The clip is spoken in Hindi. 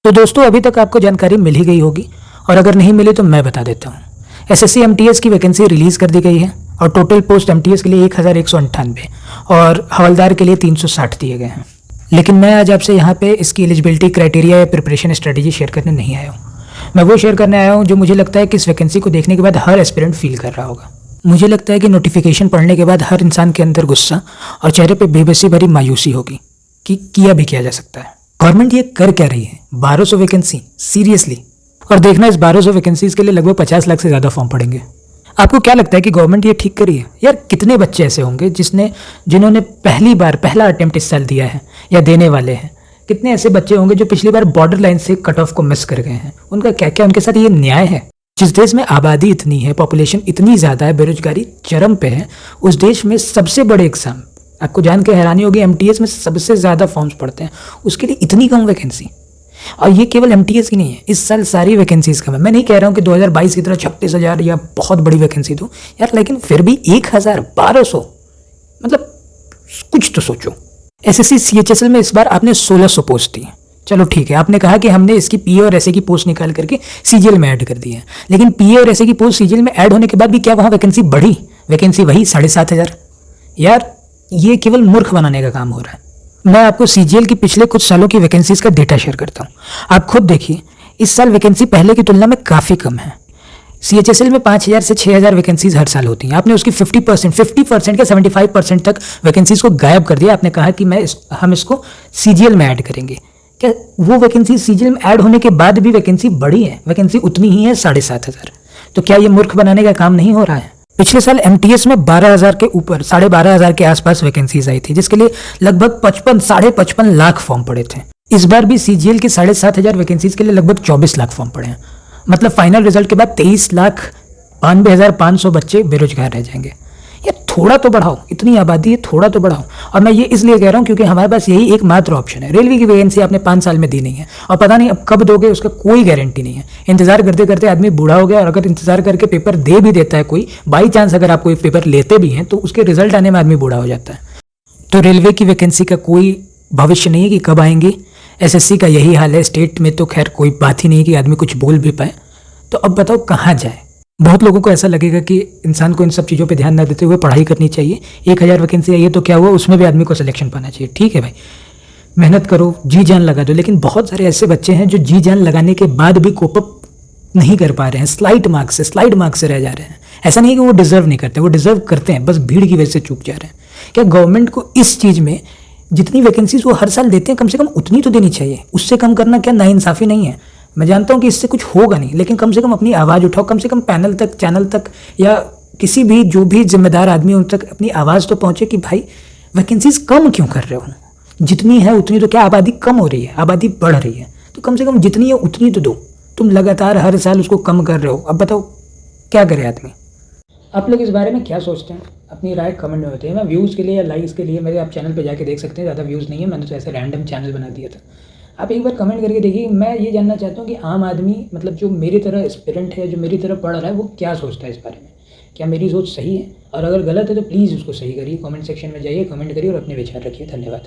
तो दोस्तों अभी तक आपको जानकारी मिल ही गई होगी, और अगर नहीं मिली तो मैं बता देता हूँ। एसएससी एमटीएस की वैकेंसी रिलीज़ कर दी गई है और टोटल पोस्ट एमटीएस के लिए 1198 और हवलदार के लिए 360 दिए गए हैं। लेकिन मैं आज आपसे यहाँ पे इसकी एलिजिबिलिटी क्राइटेरिया या प्रिपरेशन स्ट्रेटेजी शेयर करने नहीं आया हूँ। मैं वो शेयर करने आया हूँ जो मुझे लगता है कि इस वैकेंसी को देखने के बाद हर एस्पिरेंट फील कर रहा होगा। मुझे लगता है कि नोटिफिकेशन पढ़ने के बाद हर इंसान के अंदर गुस्सा और चेहरे पे बेबसी भरी मायूसी होगी कि किया भी किया जा सकता है। गवर्नमेंट ये कर क्या रही है? 1200 वैकेंसी, सीरियसली? और देखना, इस 1200 वैकेंसीज के लिए लगभग 50 लाख से ज़्यादा फॉर्म पड़ेंगे। आपको क्या लगता है कि गवर्नमेंट ये ठीक करी है? यार कितने बच्चे ऐसे होंगे जिन्होंने पहला अटेम्प्ट इस साल दिया है या देने वाले हैं? कितने ऐसे बच्चे होंगे जो पिछली बार बॉर्डर लाइन से कट ऑफ को मिस कर गए हैं? उनका क्या क्या उनके साथ ये न्याय है? जिस देश में आबादी इतनी है, पॉपुलेशन इतनी ज़्यादा है, बेरोजगारी चरम पे है, उस देश में सबसे बड़े एग्जाम, आपको जान के हैरानी होगी, एमटीएस में सबसे ज़्यादा फॉर्म्स पड़ते हैं, उसके लिए इतनी कम वैकेंसी। और ये केवल एमटीएस की नहीं है, इस साल सारी वैकेंसीज कम है। मैं नहीं कह रहा हूँ कि 2022 की तरह 36,000 या बहुत बड़ी वैकेंसी दो यार, लेकिन फिर भी 1,1200, मतलब कुछ तो सोचो। एसएससी सीएचएसएल में इस बार आपने 1600 पोस्ट दी। चलो ठीक है, आपने कहा कि हमने इसकी पीए और एसए की पोस्ट निकाल करके सीजीएल में ऐड कर दी है, लेकिन पीए और एसए की पोस्ट सीजीएल में ऐड होने के बाद भी क्या वहाँ वैकेंसी बढ़ी? वैकेंसी वही 7,500। यार ये केवल मूर्ख बनाने का काम हो रहा है। मैं आपको सीजीएल की पिछले कुछ सालों की वैकेंसीज का डेटा शेयर करता हूँ, आप खुद देखिए। इस साल वैकेंसी पहले की तुलना में काफ़ी कम है। सीएचएसएल में 5,000 से 6,000 वैकेंसीज हर साल होती हैं। आपने उसकी 50% के 75% तक वैकेंसीज को गायब कर दिया। आपने कहा कि हम इसको सीजीएल में ऐड करेंगे। क्या वो वैकेंसी सीजीएल में ऐड होने के बाद भी वैकेंसी बढ़ी है? वैकेंसी उतनी ही है, 7,500। तो क्या ये मूर्ख बनाने का काम नहीं हो रहा है? पिछले साल एमटीएस में 12,000 के ऊपर, 12,500 के आसपास वैकेंसीज आई थी, जिसके लिए लगभग 55 लाख फॉर्म पड़े थे। इस बार भी सीजीएल की 7,500 वैकेंसीज के लिए लगभग 24 लाख फॉर्म पड़े हैं। मतलब फाइनल रिजल्ट के बाद 23,92,500 बच्चे बेरोजगार रह जाएंगे। यार थोड़ा तो बढ़ाओ, इतनी आबादी है, थोड़ा तो बढ़ाओ। और मैं ये इसलिए कह रहा हूँ क्योंकि हमारे पास यही एकमात्र ऑप्शन है। रेलवे की वैकेंसी आपने 5 साल में दी नहीं है, और पता नहीं अब कब दोगे, उसका कोई गारंटी नहीं है। इंतजार करते करते आदमी बूढ़ा हो गया, और अगर इंतजार करके पेपर दे भी देता है कोई, बाई चांस अगर आप कोई पेपर लेते भी हैं, तो उसके रिजल्ट आने में आदमी बूढ़ा हो जाता है। तो रेलवे की वैकेंसी का कोई भविष्य नहीं है कि कब आएंगी। एसएससी का यही हाल है। स्टेट में तो खैर कोई बात ही नहीं कि आदमी कुछ बोल भी पाए। तो अब बताओ कहाँ जाए? बहुत लोगों को ऐसा लगेगा कि इंसान को इन सब चीज़ों पे ध्यान न देते हुए पढ़ाई करनी चाहिए। 1,000 वैकेंसी आई है तो क्या हुआ, उसमें भी आदमी को सिलेक्शन पाना चाहिए। ठीक है भाई, मेहनत करो, जी जान लगा दो। लेकिन बहुत सारे ऐसे बच्चे हैं जो जी जान लगाने के बाद भी कोप अप नहीं कर पा रहे हैं, स्लाइड मार्क्स से रह जा रहे हैं। ऐसा नहीं कि वो डिजर्व नहीं करते, वो डिजर्व करते हैं, बस भीड़ की वजह से चूक जा रहे हैं। क्या गवर्नमेंट को इस चीज़ में जितनी वैकेंसीज वो हर साल देते हैं, कम से कम उतनी तो देनी चाहिए। उससे कम करना क्या नाइंसाफ़ी नहीं है? मैं जानता हूँ कि इससे कुछ होगा नहीं, लेकिन कम से कम अपनी आवाज़ उठाओ। कम से कम पैनल तक, चैनल तक, या किसी भी जो भी जिम्मेदार आदमी उन तक अपनी आवाज़ तो पहुँचे कि भाई वैकेंसीज कम क्यों कर रहे हो? जितनी है उतनी तो, क्या आबादी कम हो रही है? आबादी बढ़ रही है, तो कम से कम जितनी है उतनी तो दो। तुम लगातार हर साल उसको कम कर रहे हो। अब बताओ क्या करे आदमी? आप लोग इस बारे में क्या सोचते हैं? अपनी राय कमेंट में बताइए। मैं व्यूज़ के लिए या लाइक्स के लिए मेरे आप चैनल पे जाके देख सकते हैं, ज़्यादा व्यूज़ नहीं है, मैंने तो ऐसे रैंडम चैनल बना दिया था। आप एक बार कमेंट करके देखिए। मैं ये जानना चाहता हूँ कि आम आदमी, मतलब जो मेरी तरह एस्पिरेंट है, जो मेरी तरह पढ़ रहा है, वो क्या सोचता है इस बारे में। क्या मेरी सोच सही है? और अगर गलत है तो प्लीज़ उसको सही करिए। कमेंट सेक्शन में जाइए, कमेंट करिए और अपने विचार रखिए। धन्यवाद।